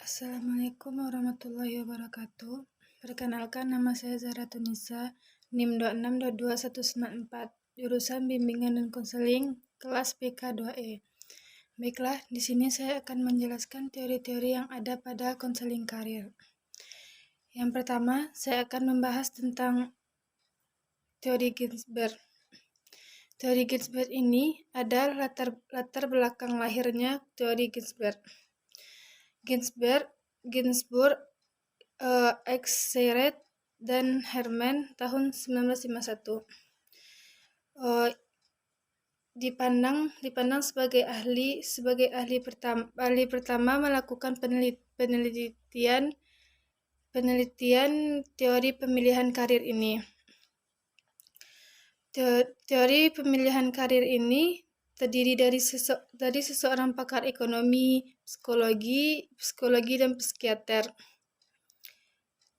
Assalamualaikum warahmatullahi wabarakatuh. Perkenalkan, nama saya Zahra Tunisa, NIM 26229194, jurusan Bimbingan dan Konseling, kelas PK 2E. Baiklah, di sini saya akan menjelaskan teori-teori yang ada pada konseling karir. Yang pertama, saya akan membahas tentang teori Ginsberg. Teori Ginsberg ini ada latar belakang lahirnya teori Ginsberg. Ginsburg, Xeret, dan Herman tahun 1951. Dipandang sebagai ahli pertama melakukan penelitian teori pemilihan karir ini. Teori pemilihan karir ini terdiri dari seseorang pakar ekonomi, psikologi dan psikiater.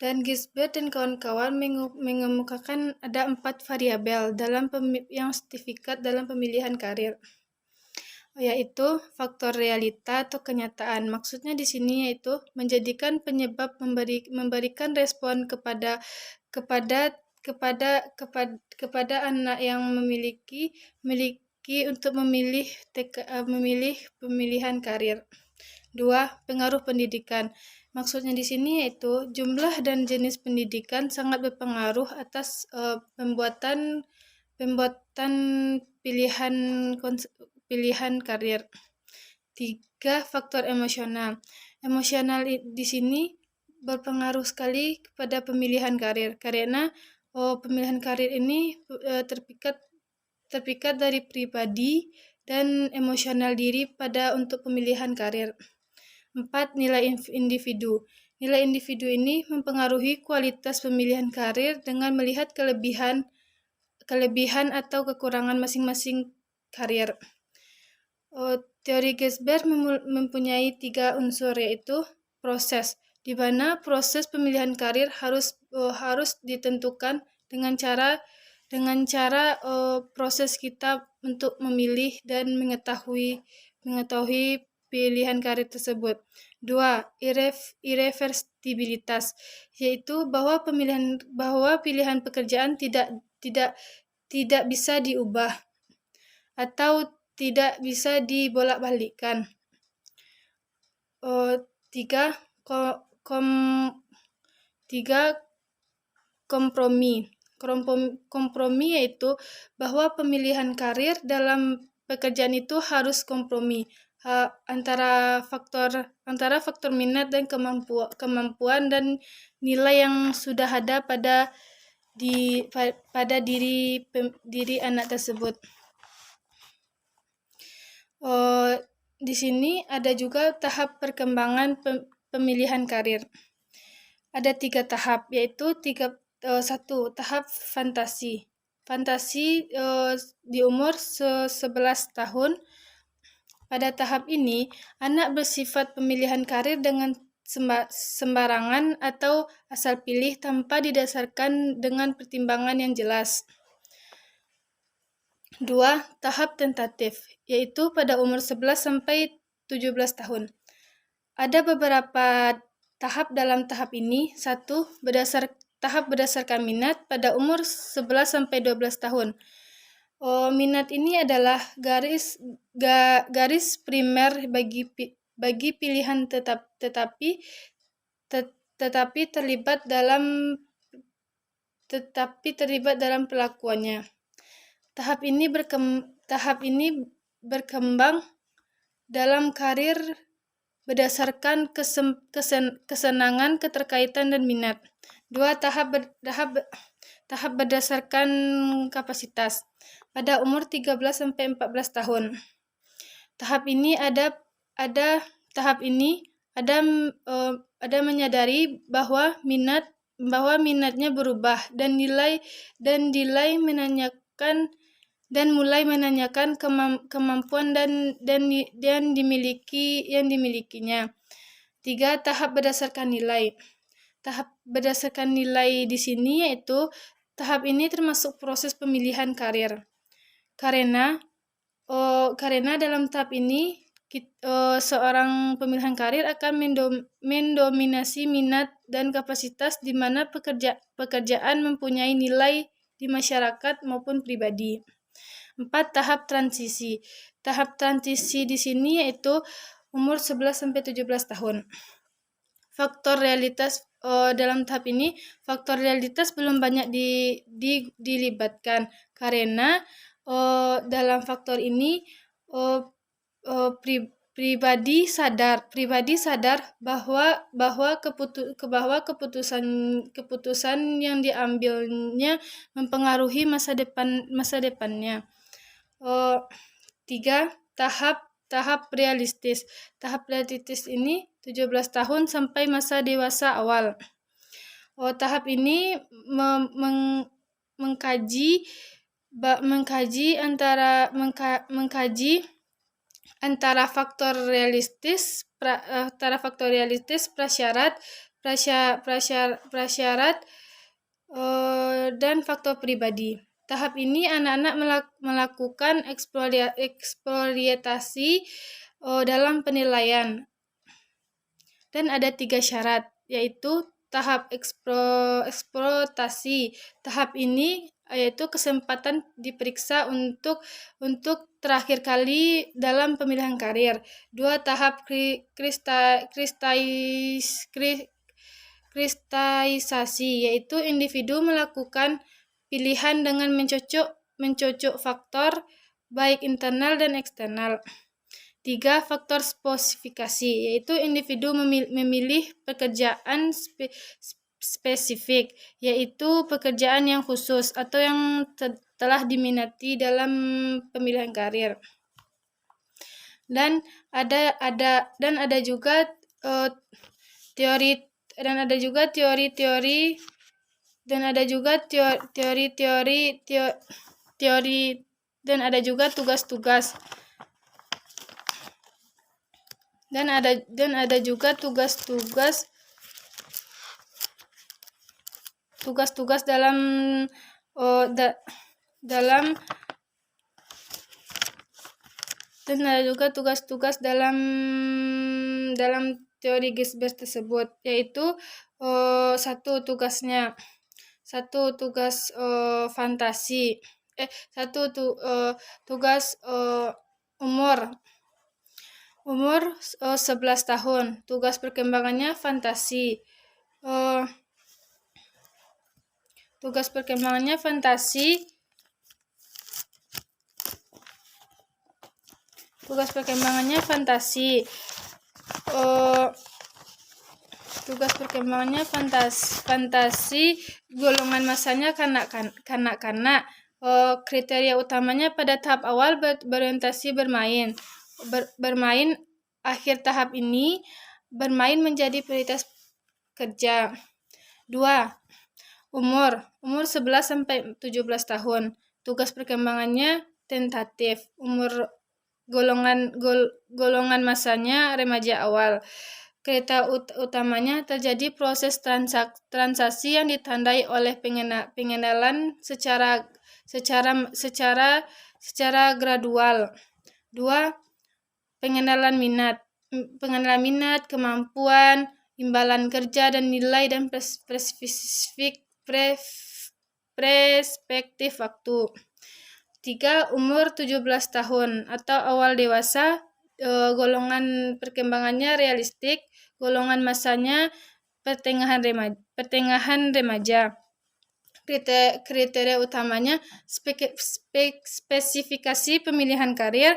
Dan Ginsberg dan kawan-kawan mengemukakan ada 4 variabel yang sertifikat dalam pemilihan karir, yaitu faktor realita atau kenyataan. Maksudnya di sini yaitu menjadikan penyebab memberikan respon kepada anak yang memiliki untuk memilih pemilihan karir. 2. Pengaruh pendidikan. Maksudnya di sini yaitu jumlah dan jenis pendidikan sangat berpengaruh atas pembuatan pilihan karir. 3. Faktor emosional. Emosional di sini berpengaruh sekali kepada pemilihan karir karena pemilihan karir ini terpikat dari pribadi dan emosional diri untuk pemilihan karir. 4. Nilai individu. Nilai individu ini mempengaruhi kualitas pemilihan karir dengan melihat kelebihan atau kekurangan masing-masing karir. Teori Ginsberg mempunyai 3 unsur, yaitu proses, di mana proses pemilihan karir harus ditentukan dengan cara proses kita untuk memilih dan mengetahui pilihan karir tersebut. 2. Irreversibilitas, yaitu bahwa pilihan pekerjaan tidak bisa diubah atau tidak bisa dibolak-balikkan. 3. Kompromi, yaitu bahwa pemilihan karir dalam pekerjaan itu harus kompromi antara faktor minat dan kemampuan dan nilai yang sudah ada pada diri anak tersebut. Di sini ada juga tahap perkembangan pemilihan karir. Ada 3 tahap, yaitu 1. Tahap fantasi. Fantasi di umur 11 tahun. Pada tahap ini, anak bersifat pemilihan karir dengan sembarangan atau asal pilih tanpa didasarkan dengan pertimbangan yang jelas. 2. Tahap tentatif, yaitu pada umur 11 sampai 17 tahun. Ada beberapa tahap dalam tahap ini. 1. Tahap berdasarkan minat pada umur 11 sampai 12 tahun. Minat ini adalah garis primer bagi pilihan tetapi terlibat dalam pelakuannya. Tahap ini berkembang dalam karir berdasarkan kesenangan, keterkaitan, dan minat. 2. Tahap berdasarkan kapasitas pada umur 13 sampai 14 tahun. Tahap ini ada menyadari bahwa minatnya berubah dan mulai menanyakan kemampuan yang dimilikinya. 3. Tahap berdasarkan nilai. Tahap berdasarkan nilai di sini yaitu tahap ini termasuk proses pemilihan karir. Karena dalam tahap ini seorang pemilihan karir akan mendominasi minat dan kapasitas di mana pekerjaan mempunyai nilai di masyarakat maupun pribadi. 4. Tahap transisi. Tahap transisi di sini yaitu umur 11 sampai 17 tahun. Faktor realitas dalam tahap ini faktor realitas belum banyak dilibatkan karena dalam faktor ini pribadi sadar bahwa keputusan yang diambilnya mempengaruhi masa depannya. 3. Tahap realistis. Tahap realistis ini 17 tahun sampai masa dewasa awal. Tahap ini mengkaji antara faktor realistis prasyarat dan faktor pribadi. Tahap ini anak-anak melakukan eksploitasi dalam penilaian. Dan ada 3 syarat, yaitu tahap eksploitasi. Tahap ini yaitu kesempatan diperiksa untuk terakhir kali dalam pemilihan karir. 2. Tahap kristalisasi, yaitu individu melakukan pilihan dengan mencocok faktor baik internal dan eksternal. 3. Faktor spesifikasi, yaitu individu memilih pekerjaan spesifik, yaitu pekerjaan yang khusus atau yang telah diminati dalam pemilihan karir. Dan ada juga teori dan ada juga tugas-tugas. Dan ada juga tugas-tugas dalam teori Gisbert tersebut, yaitu 1. tugas fantasi. 1. tugas umur 11 tahun. Tugas perkembangannya fantasi. Tugas perkembangannya fantasi. Tugas perkembangannya fantasi. Golongan masanya kanak-kanak. Kriteria utamanya pada tahap awal berorientasi bermain. Akhir tahap ini bermain menjadi prioritas kerja. 2. Umur 11 sampai 17 tahun. Tugas perkembangannya tentatif. Golongan masanya remaja awal. Kriteria utamanya terjadi proses transaksi yang ditandai oleh pengenalan secara gradual. 2. Pengenalan minat, kemampuan, imbalan kerja dan nilai dan perspektif waktu. 3. Umur 17 tahun atau awal dewasa. Golongan perkembangannya realistik, golongan masanya pertengahan remaja. Kriteria utamanya spesifikasi pemilihan karir,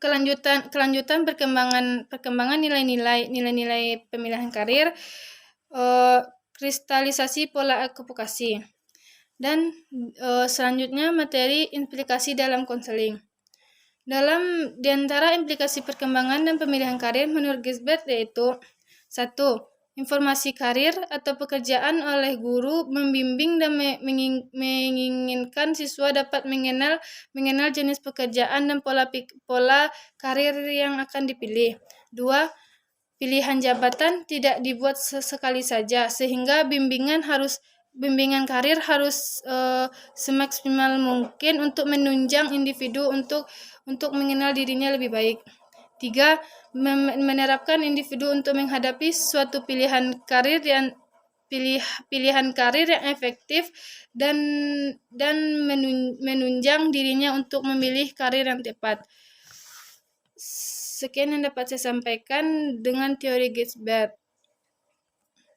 kelanjutan perkembangan nilai-nilai pemilihan karir, kristalisasi pola advokasi. Dan selanjutnya materi implikasi dalam konseling. Di antara implikasi perkembangan dan pemilihan karir menurut Gisbert yaitu 1. Informasi karir atau pekerjaan oleh guru membimbing dan menginginkan siswa dapat mengenal jenis pekerjaan dan pola karir yang akan dipilih. 2. Pilihan jabatan tidak dibuat sesekali saja, sehingga bimbingan harus bimbingan karir harus semaksimal mungkin untuk menunjang individu untuk mengenal dirinya lebih baik. 3. Menerapkan individu untuk menghadapi suatu pilihan karir yang efektif dan menunjang dirinya untuk memilih karir yang tepat. Sekian yang dapat saya sampaikan dengan teori Gisbert.